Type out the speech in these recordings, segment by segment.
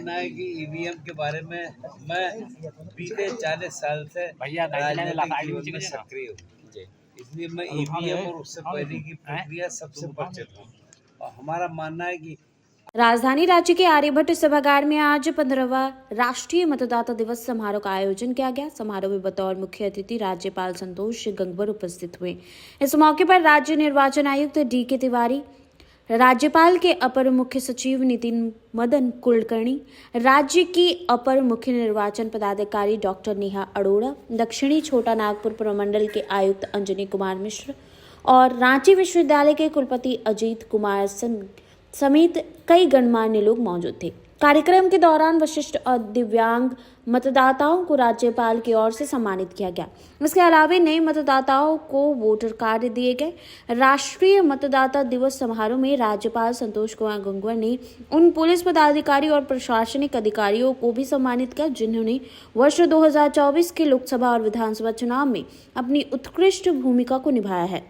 मानना है कि ईवीएम के बारे में मैं बीते 40 साल से राजनीतिक जीवन में सक्रिय हूँ, इसलिए मैं ईवीएम और उससे पहले की प्रक्रिया सबसे परिचित हूँ। और हमारा मानना है कि राजधानी रांची के आर्यभट्ट सभागार में आज 15वां राष्ट्रीय मतदाता दिवस समारोह का आयोजन किया गया। समारोह में बतौर मुख्य अतिथि राज्यपाल संतोष गंगवार उपस्थित हुए। इस मौके पर राज्य निर्वाचन आयुक्त डी.के. तिवारी, राज्यपाल के अपर मुख्य सचिव नितिन मदन कुलकर्णी, राज्य की अपर मुख्य निर्वाचन पदाधिकारी डॉक्टर नेहा अरोड़ा, दक्षिणी छोटा नागपुर प्रमंडल के आयुक्त अंजनी कुमार मिश्र और रांची विश्वविद्यालय के कुलपति अजीत कुमार समेत कई गणमान्य लोग मौजूद थे। कार्यक्रम के दौरान वरिष्ठ और दिव्यांग मतदाताओं को राज्यपाल की ओर से सम्मानित किया गया। इसके अलावा नए मतदाताओं को वोटर कार्ड दिए गए। राष्ट्रीय मतदाता दिवस समारोह में राज्यपाल संतोष कुमार गंगवार ने उन पुलिस पदाधिकारी और प्रशासनिक अधिकारियों को भी सम्मानित किया जिन्होंने वर्ष 2024 के लोकसभा और विधानसभा चुनाव में अपनी उत्कृष्ट भूमिका को निभाया है।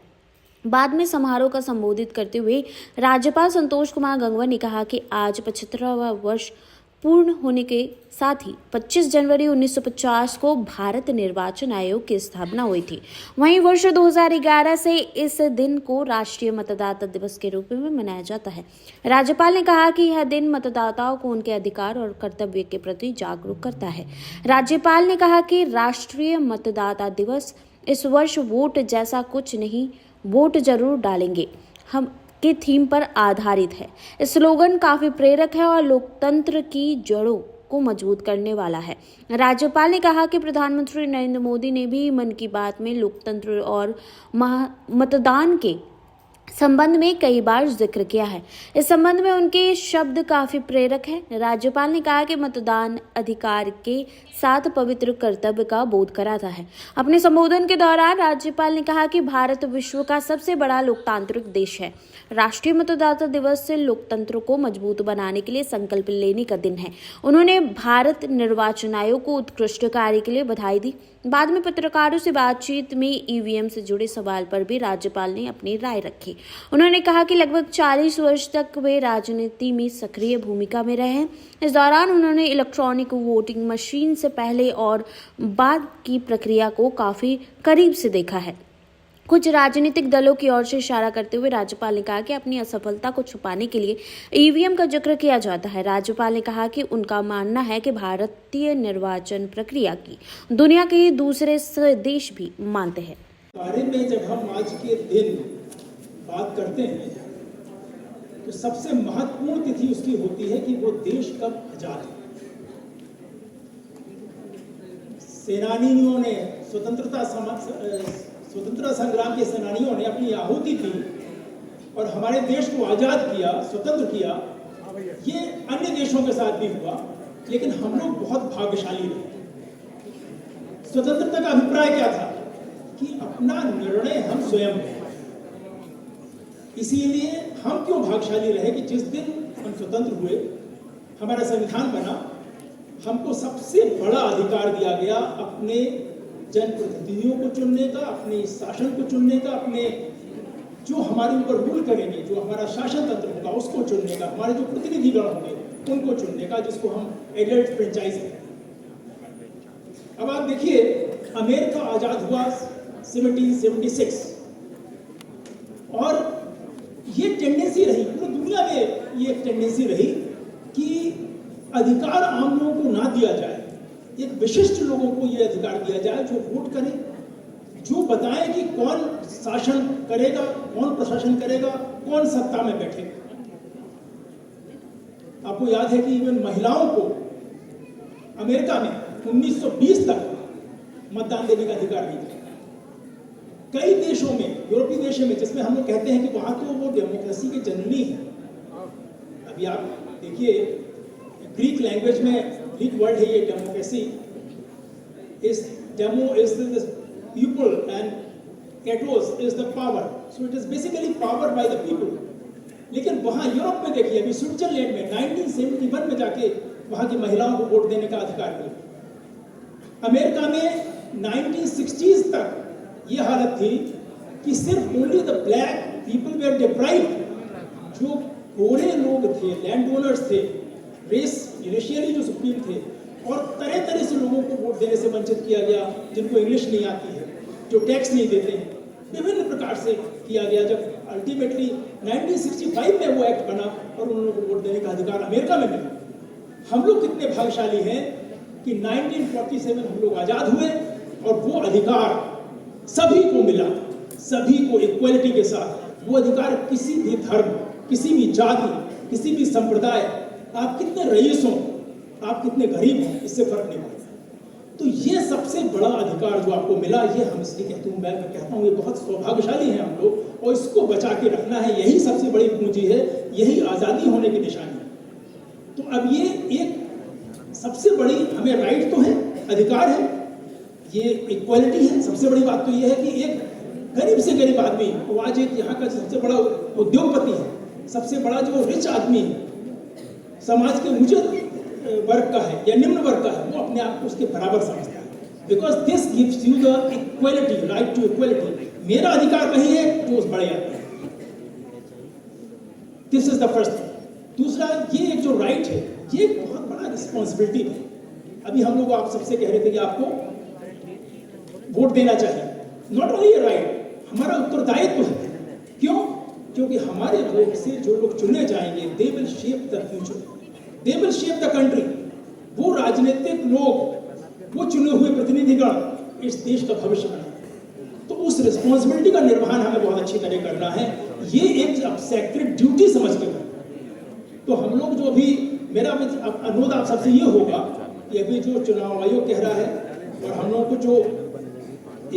बाद में समारोह का संबोधित करते हुए राज्यपाल संतोष कुमार गंगवार ने कहा कि आज 75वां वर्ष पूर्ण होने के साथ ही 25 जनवरी 1950 को भारत निर्वाचन आयोग की स्थापना हुई थी। वहीं वर्ष 2011 से इस दिन को राष्ट्रीय मतदाता दिवस के रूप में मनाया जाता है। राज्यपाल ने कहा कि यह दिन मतदाताओं को उनके अधिकार और कर्तव्य के प्रति जागरूक करता है। राज्यपाल ने कहा कि राष्ट्रीय मतदाता दिवस इस वर्ष वोट जैसा कुछ नहीं, वोट जरूर डालेंगे हम के थीम पर आधारित है। स्लोगन काफी प्रेरक है और लोकतंत्र की जड़ों को मजबूत करने वाला है। राज्यपाल ने कहा कि प्रधानमंत्री नरेंद्र मोदी ने भी मन की बात में लोकतंत्र और मतदान के संबंध में कई बार जिक्र किया है। इस संबंध में उनके शब्द काफी प्रेरक हैं। राज्यपाल ने कहा कि मतदान अधिकार के साथ पवित्र कर्तव्य का बोध कराता है। अपने संबोधन के दौरान राज्यपाल ने कहा कि भारत विश्व का सबसे बड़ा लोकतांत्रिक देश है। राष्ट्रीय मतदाता दिवस से लोकतंत्र को मजबूत बनाने के लिए संकल्प लेने का दिन है। उन्होंने भारत निर्वाचन आयोग को उत्कृष्ट कार्य के लिए बधाई दी। बाद में पत्रकारों से बातचीत में ईवीएम से जुड़े सवाल पर भी राज्यपाल ने अपनी राय रखी। उन्होंने कहा कि लगभग 40 वर्ष तक वे राजनीति में सक्रिय भूमिका में रहे हैं। इस दौरान उन्होंने इलेक्ट्रॉनिक वोटिंग मशीन से पहले और बाद की प्रक्रिया को काफी करीब से देखा है। कुछ राजनीतिक दलों की ओर से इशारा करते हुए राज्यपाल ने कहा कि अपनी असफलता को छुपाने के लिए ईवीएम का जिक्र किया जाता है। राज्यपाल ने कहा कि उनका मानना है कि भारतीय निर्वाचन प्रक्रिया की दुनिया के दूसरे देश भी मानते हैं। बारे में जब हम आज के दिन बात करते हैं तो सबसे महत्वपूर्ण तिथि उसकी होती है कि वो देश कब आजाद है। सेनानियों ने स्वतंत्रता संग्राम के सेनानियों ने अपनी आहुति दी और हमारे देश को आजाद किया, स्वतंत्र किया। ये अन्य देशों के साथ भी हुआ, लेकिन हम लोग बहुत भाग्यशाली रहे। स्वतंत्रता का अभिप्राय क्या था कि अपना निर्णय हम स्वयं लें। इसीलिए हम क्यों भाग्यशाली रहे कि जिस दिन हम स्वतंत्र हुए, हमारा संविधान बना, हमको सबसे बड़ा अधिकार दिया गया अपने जनप्रतिनिधियों को चुनने का, अपने शासन को चुनने का, अपने जो हमारे ऊपर रूल करेंगे, जो हमारा शासन तंत्र होगा उसको चुनने का, हमारे जो प्रतिनिधिगण होंगे उनको चुनने का, जिसको हम एडल्ट फ्रेंचाइज कहते हैं। अब आप देखिए, अमेरिका आजाद हुआ 1776 और ये टेंडेंसी रही, पूरी दुनिया में ये टेंडेंसी रही कि अधिकार आम लोगों को ना दिया जाए, एक विशिष्ट लोगों को ये अधिकार दिया जाए जो वोट करें, जो बताएं कि कौन शासन करेगा, कौन प्रशासन करेगा, कौन सत्ता में बैठेगा। आपको याद है कि इवन महिलाओं को अमेरिका में 1920 तक मतदान देने का अधिकार नहीं था। कई देशों में, यूरोपीय देशों में, जिसमें हम लोग कहते हैं कि वहां तो वो डेमोक्रेसी की जननी है। अभी आप देखिए, ग्रीक लैंग्वेज में ग्रीक वर्ड है ये डेमोक्रेसी, इस demo is the people and एटोस is the power, so it is basically power by the people. लेकिन वहां यूरोप में देखिए, अभी स्विट्जरलैंड में 1971 में जाके वहां की महिलाओं को वोट देने का अधिकार मिला। अमेरिका में 1960s तक ये हालत थी कि सिर्फ only the black people were deprived. जो गोरे लोग थे, लैंड ओनर्स थे, रेस इनिशियली जो सुप्रीम थे और तरह तरह से लोगों को वोट देने से वंचित किया गया, जिनको इंग्लिश नहीं आती है, जो टैक्स नहीं देते हैं, विभिन्न प्रकार से किया गया। जब अल्टीमेटली 1965 में वो एक्ट बना और उन लोगों को वोट देने का अधिकार अमेरिका में मिला। हम लोग कितने भाग्यशाली हैं कि 1947 हम लोग आज़ाद हुए और वो अधिकार सभी को मिला, सभी को इक्वलिटी के साथ। वो अधिकार किसी भी धर्म, किसी भी जाति, किसी भी संप्रदाय, आप कितने रईस हो, आप कितने गरीब हो, इससे फर्क नहीं पड़ता। तो ये सबसे बड़ा अधिकार जो आपको मिला, ये हम इसलिए कहते हैं, मैं कहता हूँ ये बहुत सौभाग्यशाली है हम लोग, और इसको बचा के रखना है, यही सबसे बड़ी पूंजी है, यही आज़ादी होने की निशानी है। तो अब ये एक सबसे बड़ी हमें राइट तो है, अधिकार है, ये इक्वालिटी है। सबसे बड़ी बात तो ये है कि एक गरीब से गरीब आदमी, वो आज एक यहाँ का सबसे बड़ा उद्योगपति है, सबसे बड़ा जो रिच आदमी है, समाज के ऊंचे वर्ग का है या निम्न वर्ग का है, वो अपने आप को उसके बराबर समझता है। Because this gives you the equality, right to equality. मेरा अधिकार वही है जो उस बड़े आदमी है। This is the first thing. दूसरा, ये एक जो राइट है, ये एक बहुत बड़ा रिस्पॉन्सिबिलिटी है। अभी हम लोग आप सबसे कह रहे थे कि आपको वोट देना चाहिए। नॉट ओनली राइट, हमारा उत्तरदायित्व है। क्यों? क्योंकि हमारे वोट से जो लोग चुने जाएंगे, they will shape the future, they will shape the country. वो राजनीतिक लोग, वो चुने हुए प्रतिनिधिगण इस देश का भविष्य बनाएंगे। तो उस रिस्पॉन्सिबिलिटी का निर्वहन हमें बहुत अच्छी तरह करना है। ये एक सेक्रेट ड्यूटी समझ के करना। तो हम लोग जो भी, मेरा अनुरोध आप सबसे ये होगा कि अभी जो चुनाव आयोग कह रहा है, और हम लोगों को जो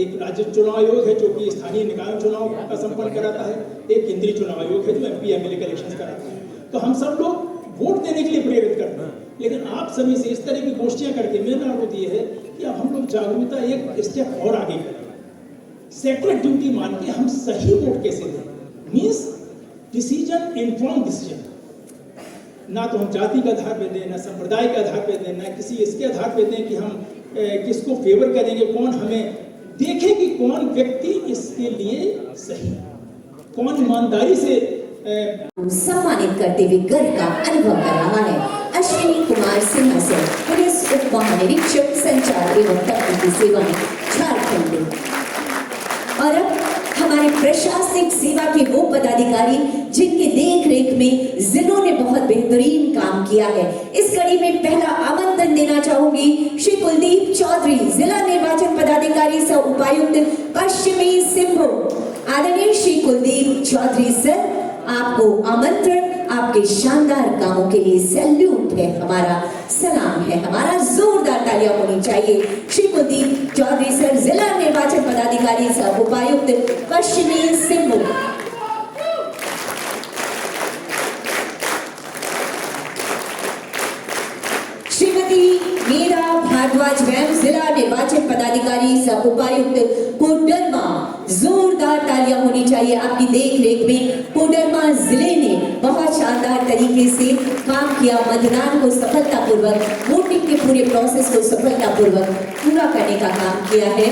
एक राज्य चुनाव आयोग है जो कि स्थानीय निकाय चुनाव का संपन्न कराता है, एक केंद्रीय चुनाव आयोग है जो MP MLA के इलेक्शन कराता है। तो हम सब लोग वोट देने के लिए प्रेरित करते हैं, लेकिन आप सभी से इस तरह की गोष्ठियां करके मेरा अनुरोध ये है कि अब हम लोग जागरूकता एक स्टेप और आगे करें। सेक्रेट ड्यूटी मान के हम सही वोट कैसे दें, मीन्स डिसीजन, इन्फॉर्म डिसीजन। ना तो हम जाति के आधार पर दें, ना संप्रदाय के आधार पर दें, ना किसी इसके आधार पर दें कि हम किसको फेवर करेंगे, कौन हमें देखें कि कौन व्यक्ति इसके लिए सही, कौन ईमानदारी से सम्मानित करते हुए गर्व का अनुभव कर रहा है अश्विनी कुमार सिन्हा से, पुलिस उप महानिरीक्षक संचार एवं तकनीकी सेवाएं झारखंड। और अब हमारे प्रशासनिक सेवा के वो पदाधिकारी जिनके देख रेख में जिलों ने बहुत बेहतरीन काम किया है, इस कड़ी में पहला आमंत्रण देना चाहूंगी श्री कुलदीप चौधरी, जिला निर्वाचन पदाधिकारी सह उपायुक्त पश्चिमी सिंहभूम। आदरणीय श्री कुलदीप चौधरी सर, आपको आमंत्रण, आपके शानदार कामों के लिए सैल्यूट है, हमारा सलाम है, हमारा जोरदार तालियां होनी चाहिए। श्री कुलदीप चौधरी सर, जिला निर्वाचन पदाधिकारी सह उपायुक्त पश्चिमी सिंहभूम। श्रीमती मीरा भारद्वाज मैम, जिला निर्वाचन पदाधिकारी सह उपायुक्त कोडरमा। जोरदार तालियां होनी चाहिए आपकी देख रेख में। कोडरमा जिले ने बहुत शानदार तरीके से काम किया, मतदान को सफलतापूर्वक, वोटिंग के पूरे प्रोसेस को सफलतापूर्वक पूरा करने का काम किया है।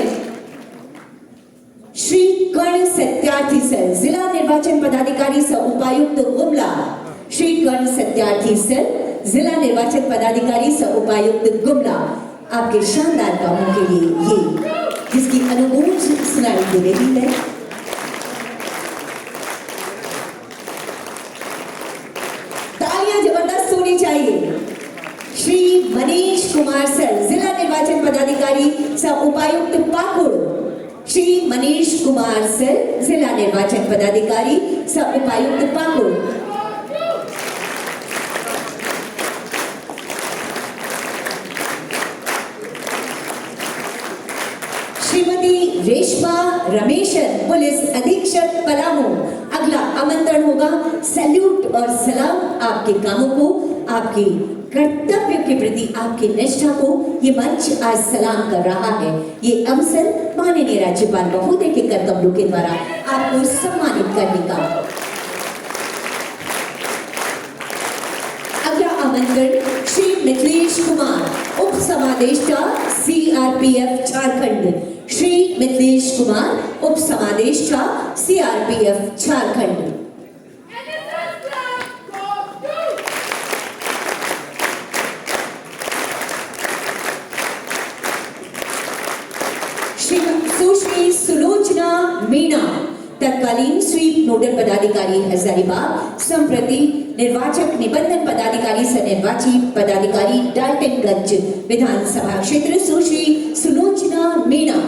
श्री कर्ण सत्यार्थी सर, जिला निर्वाचन पदाधिकारी सह उपायुक्त गुमला। श्री कर्ण सत्यार्थी सर, जिला निर्वाचन पदाधिकारी सह उपायुक्त गुमला, आपके शानदार कामों के लिए ये जिसकी अनुगूंज सुनाई दे रही है। तालियां जबरदस्त होनी चाहिए। श्री मनीष कुमार सर, जिला निर्वाचन पदाधिकारी सह उपायुक्त पाकुड़। श्री मनीष कुमार सर, जिला निर्वाचन पदाधिकारी सह उपायुक्त पाकुड़। श्रीमती रेशमा रमेशन, पुलिस अधीक्षक पलामू। अगला आमंत्रण होगा सैल्यूट और सलाम आपके कामों को, आपके कर्तव्य के प्रति आपकी निष्ठा को ये मंच आज सलाम कर रहा है। ये अवसर माननीय राज्यपाल महोदय के कर कमलों के द्वारा आपको सम्मानित करने का। अगला आमंत्रण श्री मिथिलेश कुमार, उप समादेष्टा CRPF झारखंड। श्री मिथिलेश कुमार, उप समादेष्टा CRPF झारखंड। मीणा, तत्कालीन स्वीप नोडल पदाधिकारी हजारीबाग, संप्रति निर्वाचक निबंधन पदाधिकारी सह निर्वाची पदाधिकारी डाल्टनगंज विधानसभा क्षेत्र सुश्री सुलोचना मीणा।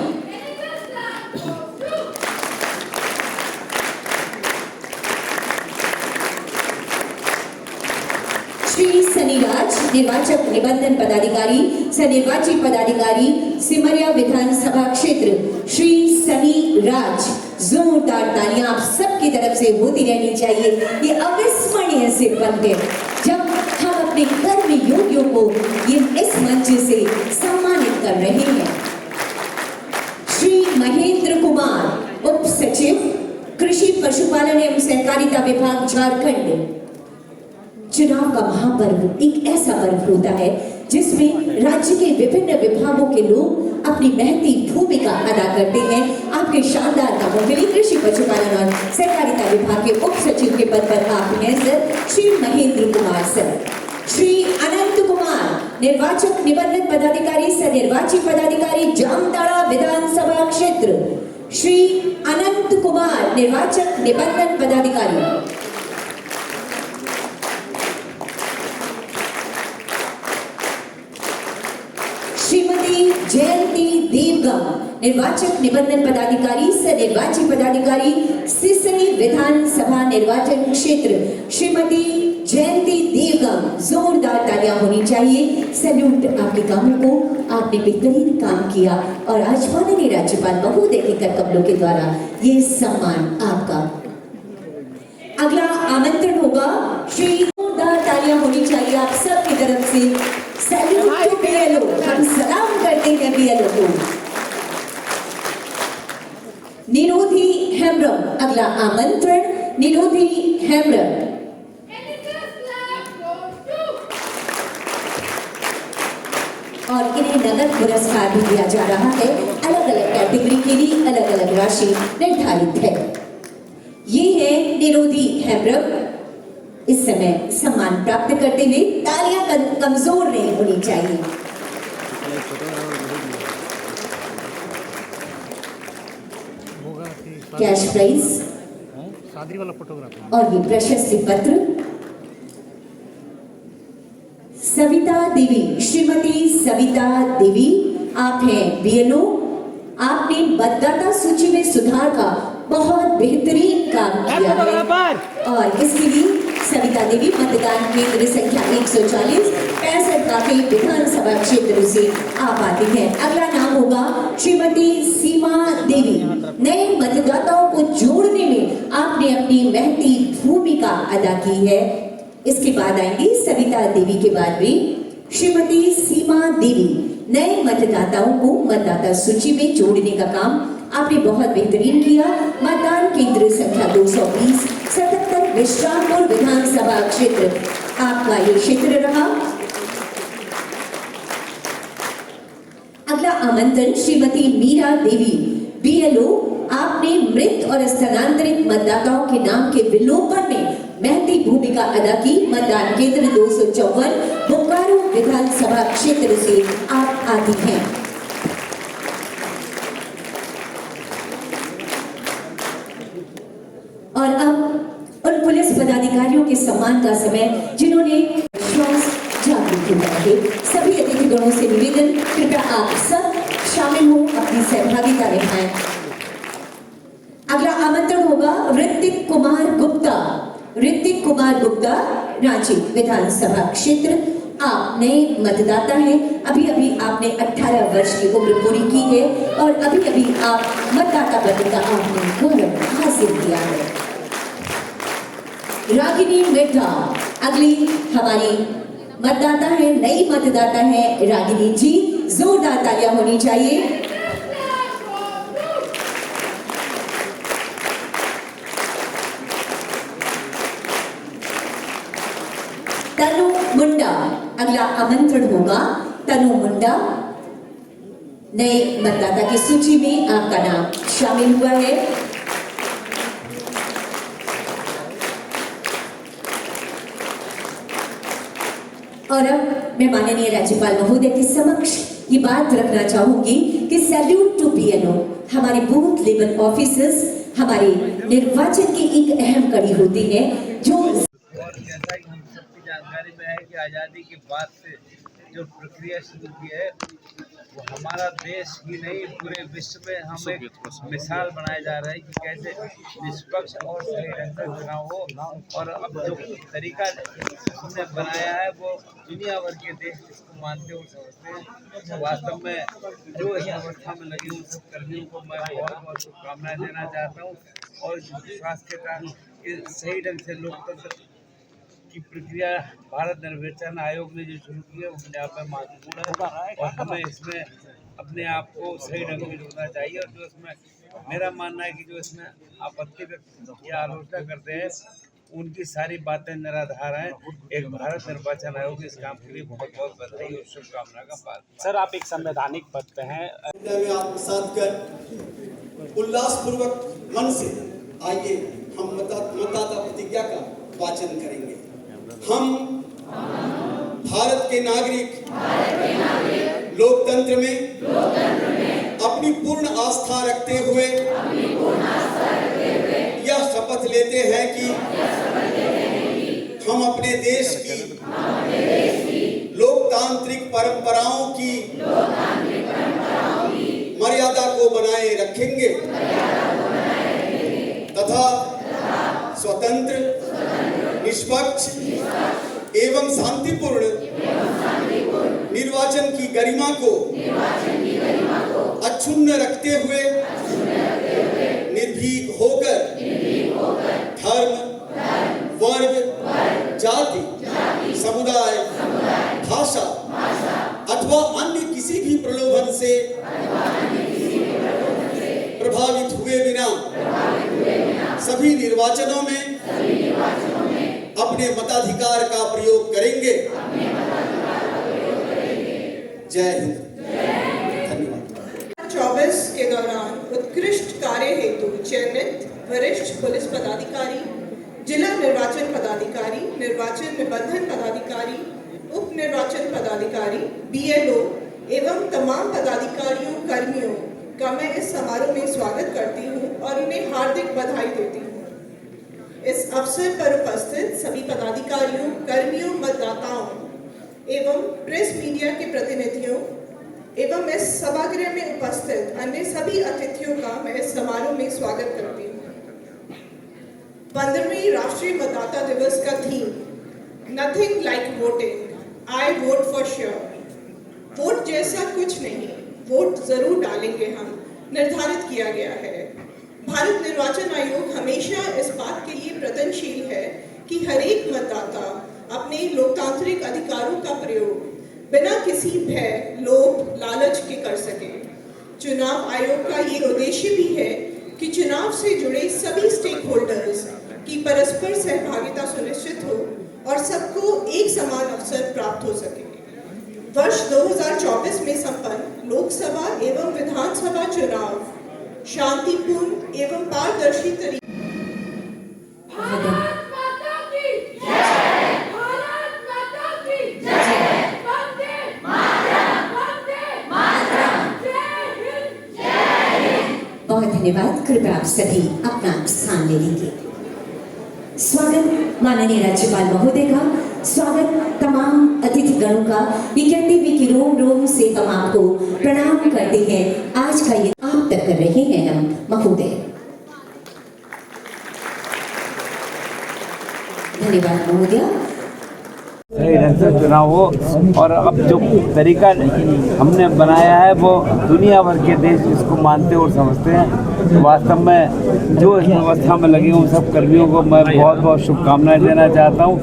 श्री सनीराज, निर्वाचक निबंधन पदाधिकारी सह निर्वाची पदाधिकारी सिमरिया विधानसभा क्षेत्र, श्री सनी राज। जोरदार तालियां आप सबकी तरफ से होती रहनी चाहिए। ये अविस्मरणीय से पल है जब हम अपने कर्म योगियों को ये इस मंच से सम्मानित कर रहे हैं। श्री महेंद्र कुमार, उप सचिव कृषि पशुपालन एवं सहकारिता विभाग झारखंड। चुनाव का महापर्व एक ऐसा पर्व होता है जिसमें राज्य के विभिन्न विभागों के लोग अपनी महती भूमिका अदा करते हैं। आपके शानदार कामों के लिए कृषि पशुपालन और सहकारिता विभाग के उप सचिव के पद पर आप हैं सर श्री महेंद्र कुमार सर। श्री अनंत कुमार, निर्वाचक निबंधन पदाधिकारी सह निर्वाची पदाधिकारी जामताड़ा विधानसभा क्षेत्र, श्री अनंत कुमार, निर्वाचक निबंधन पदाधिकारी। श्रीमती जयंती देवगम, निर्वाचक निबंधन पदाधिकारी सह निर्वाची पदाधिकारी सिसनी विधानसभा निर्वाचन क्षेत्र, श्रीमती जयंती देवगम। जोरदार तालियां होनी चाहिए। सैल्यूट आपके कामों को, आपने बेहतरीन काम किया और आज माननीय राज्यपाल महोदय के कर कमलों के द्वारा ये सम्मान आपका। अगला आमंत्रण होगा श्री, जोरदार तालियां होनी चाहिए आप सबकी तरफ से। सैल्यूट टू बीएलओ, हम सलाम करते हैं बीएलओ को। निरोधी हेम्ब्रम, अगला आमंत्रण निरोधी हेम्ब्रम। और इन्हें नगद पुरस्कार भी दिया जा रहा है। अलग अलग कैटेगरी के लिए अलग अलग राशि निर्धारित है। ये है निरोधी हेम्ब्रम। इस समय सम्मान प्राप्त करते हुए तालियां कमजोर नहीं होनी चाहिए। कैश प्राइज और ये प्रशस्ति पत्र। सविता देवी, श्रीमती सविता देवी, आप हैं बीएलओ। आपने मतदाता सूची में सुधार का बहुत बेहतरीन काम किया है और इसके लिए सविता देवी मतदान केंद्र संख्या 140 65 काफी विधानसभा क्षेत्र से आप आती हैं। अगला नाम होगा श्रीमती सीमा देवी। नए मतदाताओं को जोड़ने में आपने अपनी महती भूमिका अदा की है। इसके बाद आएंगी सविता देवी के बाद भी श्रीमती सीमा देवी। नए मतदाताओं को मतदाता सूची में जोड़ने का काम आपने बहुत बेहतरीन किया। मतदान केंद्र संख्या 220 77 विश्रामपुर विधानसभा क्षेत्र आपका ये क्षेत्र रहा। अगला आमंत्रण श्रीमती मीरा देवी, बीएलओ। आपने मृत और स्थानांतरित मतदाताओं के नाम के विलोपन में महती भूमिका अदा की। मतदान केंद्र 254 बोकारो विधानसभा क्षेत्र से आप आती हैं। और अब उन पुलिस पदाधिकारियों के सम्मान का समय जिन्होंने विश्वास जागरूक किया। सभी अतिथिगणों से निवेदन, कृपया आप सब शामिल हो, अपनी सहभागिता निभाएं। अगला आमंत्रण होगा ऋतिक कुमार गुप्ता। ऋतिक कुमार गुप्ता, रांची विधानसभा क्षेत्र। आप नए मतदाता हैं। अभी अभी आपने 18 वर्ष की उम्र पूरी की है और अभी अभी आप मतदाता बनने का आपने गौरव हासिल किया है। रागिनी मिर्धा अगली हमारी मतदाता है, नई मतदाता है रागिनी जी। जोरदार तालियां होनी चाहिए। तनु मुंडा, अगला आमंत्रण होगा तनु मुंडा। नए मतदाता की सूची में आपका नाम शामिल हुआ है। और अब मैं माननीय राज्यपाल महोदय के समक्ष ये बात रखना चाहूंगी कि सैल्यूट टू बीएलओ, हमारे बूथ लेवल ऑफिसर्स हमारे निर्वाचन की एक अहम कड़ी होती है जो और जैसा कि हम सबकी जानकारी में है कि आज़ादी के बाद से जो प्रक्रिया शुरू की है वो हमारा देश ही नहीं पूरे विश्व में हम एक मिसाल बनाए जा रहे हैं कि कैसे निष्पक्ष और सही ढंग से चुनाव हो। और अब जो तरीका हमने बनाया है वो दुनिया भर के देश इसको मानते और समझते हैं। वास्तव में जो इस व्यवस्था में लगे उन सब कर्मियों को मैं बहुत बहुत शुभकामनाएं देना चाहता हूँ और विश्वास के साथ सही ढंग से लोकतंत्र की प्रक्रिया भारत निर्वाचन आयोग ने जो शुरू की है वो अपने आप में महत्वपूर्ण है और हमें इसमें अपने आप को सही ढंग से जोड़ना चाहिए। और जो इसमें मेरा मानना है कि जो इसमें आपत्ति व्यक्त या आलोचना करते हैं उनकी सारी बातें निराधार हैं। एक भारत निर्वाचन आयोग इस काम के लिए बहुत बहुत बधाई और शुभकामना का पात्र। सर, आप एक संवैधानिक पद पे हैं। में आत्मसात कर उल्लासपूर्वक मन से आइए हम मतदाता प्रतिज्ञा का वाचन करेंगे। हम भारत के नागरिक लोकतंत्र में अपनी पूर्ण आस्था रखते हुए यह शपथ लेते हैं कि हम अपने देश की लोकतांत्रिक परंपराओं की मर्यादा को बनाए रखेंगे तथा स्वतंत्र, निष्पक्ष एवं शांतिपूर्ण निर्वाचन की गरिमा को अक्षुण्ण रखते हुए निर्भीक होकर धर्म, वर्ग, जाति, समुदाय, भाषा अथवा अन्य किसी भी प्रलोभन से प्रभावित हुए बिना सभी निर्वाचनों में अपने मताधिकार का प्रयोग करेंगे। जय हिंद, धन्यवाद। 24 के दौरान उत्कृष्ट कार्य हेतु चयनित वरिष्ठ पुलिस पदाधिकारी, जिला निर्वाचन पदाधिकारी, निर्वाचन निबंधन पदाधिकारी, उप निर्वाचन पदाधिकारी, BLO एवं तमाम पदाधिकारियों कर्मियों का मैं इस समारोह में स्वागत करती हूँ और उन्हें हार्दिक बधाई देती हूँ। इस अवसर पर उपस्थित सभी पदाधिकारियों, कर्मियों, मतदाताओं एवं प्रेस मीडिया के प्रतिनिधियों एवं इस सभागृह में उपस्थित अन्य सभी अतिथियों का मैं इस समारोह में स्वागत करती हूँ। 15वीं राष्ट्रीय मतदाता दिवस का theme nothing like voting, I vote for sure. Vote जैसा कुछ नहीं, वोट जरूर डालेंगे हम, निर्धारित किया गया है। भारत निर्वाचन आयोग हमेशा इस बात के लिए प्रयत्नशील है कि हर एक मतदाता अपने लोकतांत्रिक अधिकारों का प्रयोग बिना किसी भय, लोभ, लालच के कर सके। चुनाव आयोग का ये उद्देश्य भी है कि चुनाव से जुड़े सभी स्टेक होल्डर्स की परस्पर सहभागिता सुनिश्चित हो और सबको एक समान अवसर प्राप्त हो सके। वर्ष 2024 में संपन्न लोकसभा एवं विधानसभा चुनाव शांतिपूर्ण एवं पारदर्शी तरीके बहुत धन्यवाद। कृपया आप सभी अपना स्थान ले लीजिए। स्वागत माननीय राज्यपाल महोदय का, स्वागत तमाम अतिथिगणों का। ये कहते हुए कि रोम रोम से हम आपको प्रणाम करते हैं। आज का ये आप तक कर रहे हैं हम महोदय। धन्यवाद महोदय। सही ढंग से चुनाव हो और अब जो तरीका हमने बनाया है वो दुनिया भर के देश इसको मानते और समझते हैं। वास्तव में जो इस व्यवस्था में लगे उन सब कर्मियों को मैं बहुत बहुत शुभकामनाएं देना चाहता हूं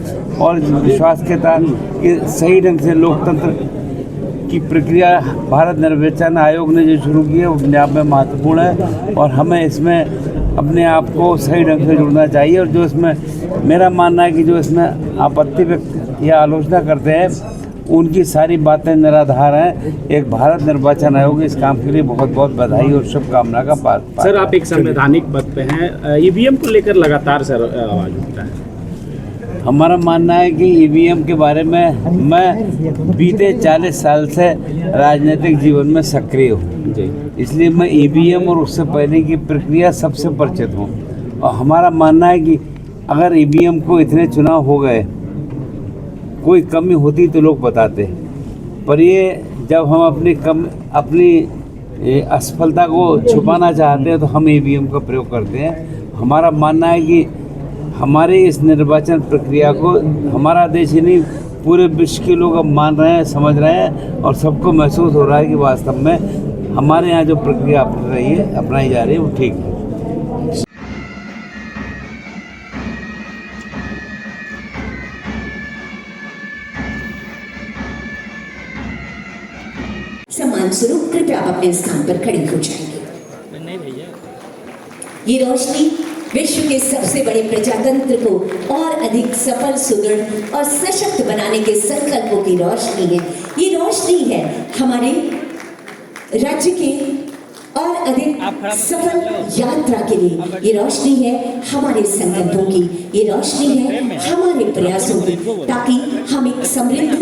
और विश्वास के साथ कि सही ढंग से लोकतंत्र की प्रक्रिया भारत निर्वाचन आयोग ने जो शुरू की है वो अपने आप में महत्वपूर्ण है और हमें इसमें अपने आप को सही ढंग से जोड़ना चाहिए। और जो इसमें मेरा मानना है कि जो इसमें आपत्ति व्यक्त या आलोचना करते हैं उनकी सारी बातें निराधार हैं। एक भारत निर्वाचन आयोग इस काम के लिए बहुत बहुत बधाई और शुभकामना का पात्र। सर, आप एक संवैधानिक पद पे हैं। EVM को लेकर लगातार सर आवाज उठता है। हमारा मानना है कि ईवीएम के बारे में मैं बीते 40 साल से राजनीतिक जीवन में सक्रिय हूँ, इसलिए मैं ईवीएम और उससे पहले की प्रक्रिया सबसे परिचित हूँ। और हमारा मानना है कि अगर ईवीएम को इतने चुनाव हो गए, कोई कमी होती तो लोग बताते, पर ये जब हम अपनी असफलता को छुपाना चाहते हैं तो हम ईवीएम का प्रयोग करते हैं। हमारा मानना है कि हमारे इस निर्वाचन प्रक्रिया को हमारा देश ही नहीं, पूरे विश्व के लोग अब मान रहे हैं, समझ रहे हैं, और सबको महसूस हो रहा है कि वास्तव में हमारे यहाँ जो प्रक्रिया अपनाई जा रही है वो ठीक है। सम्मान स्वरूप कृपया आप अपने स्थान पर खड़े हो जाएंगे। ये रोशनी विश्व के सबसे बड़े प्रजातंत्र को और अधिक सफल, सुदृढ़ और सशक्त बनाने के संकल्पों की रोशनी है। ये रोशनी है हमारे राज्य के और अधिक सफल यात्रा के लिए। ये रोशनी है हमारे संकल्पों की, ये रोशनी है हमारे प्रयासों की, ताकि हम एक समृद्ध,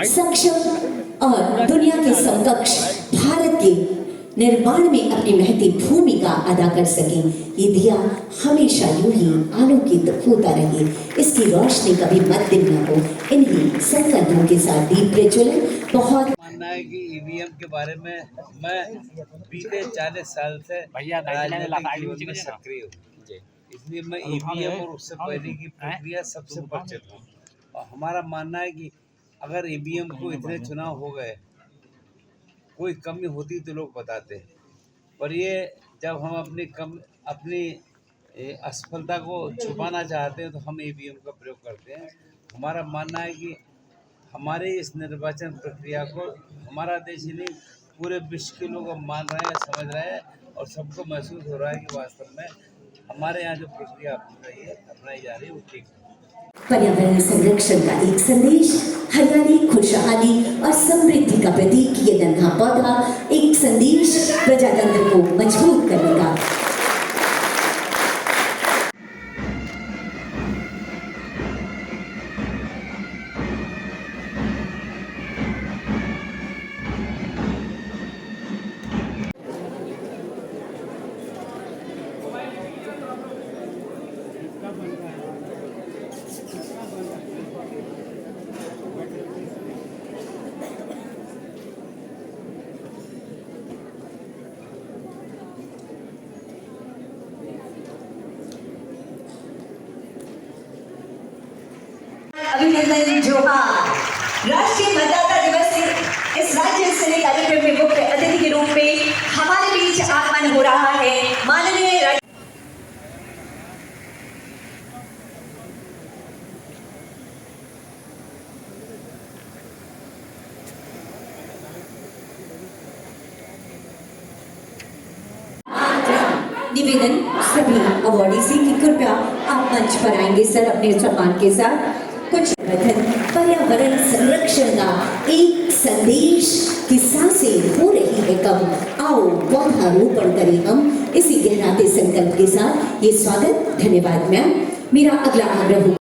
सक्षम और दुनिया के समकक्ष भारत के निर्माण में अपनी महती भूमिका अदा कर सकें। ये दिया हमेशा यूं ही आलोकित होता रहे, इसकी रोशनी कभी मद्दिम न हो। इन्हीं संकल्पों के साथ दीप प्रज्वलन बहुत मानना है कि ईवीएम के बारे में मैं बीते 40 साल से राजनीतिक जीवन में सक्रिय हूँ, इसलिए मैं ईवीएम और उससे पहले की प्रक्रिया सबसे परिचित हूँ। और हमारा मानना है कि अगर ईवीएम को इतने चुनाव हो गए, कोई कमी होती तो लोग बताते, पर ये जब हम अपनी असफलता को छुपाना चाहते हैं तो हम ईवीएम का प्रयोग करते हैं। हमारा मानना है कि हमारे इस निर्वाचन प्रक्रिया को हमारा देश ही नहीं, पूरे विश्व के लोग अब मान रहे हैं, समझ रहे हैं, और सबको महसूस हो रहा है कि वास्तव में हमारे यहाँ जो प्रक्रिया अपनाई जा रही है वो ठीक है। पर्यावरण संरक्षण का एक संदेश, हरियाली, खुशहाली और समृद्धि का प्रतीक ये नन्हा पौधा एक संदेश प्रजातंत्र को मजबूत करने का। अभिनंदन जोहार। राष्ट्रीय मतदाता दिवस के इस राज्य स्तरीय कार्यक्रम में मुख्य अतिथि के रूप में हमारे बीच आगमन हो रहा है माननीय निवेदन सभी अवॉर्डी से कि कृपया आप मंच पर आएंगे सर अपने सम्मान के साथ। कुछ पर्यावरण संरक्षण का एक संदेश की सांसें हो रही है कम, आओ पौधारोपण करें हम इसी गहराते संकल्प के साथ। ये स्वागत, धन्यवाद मैम। मेरा अगला आग्रह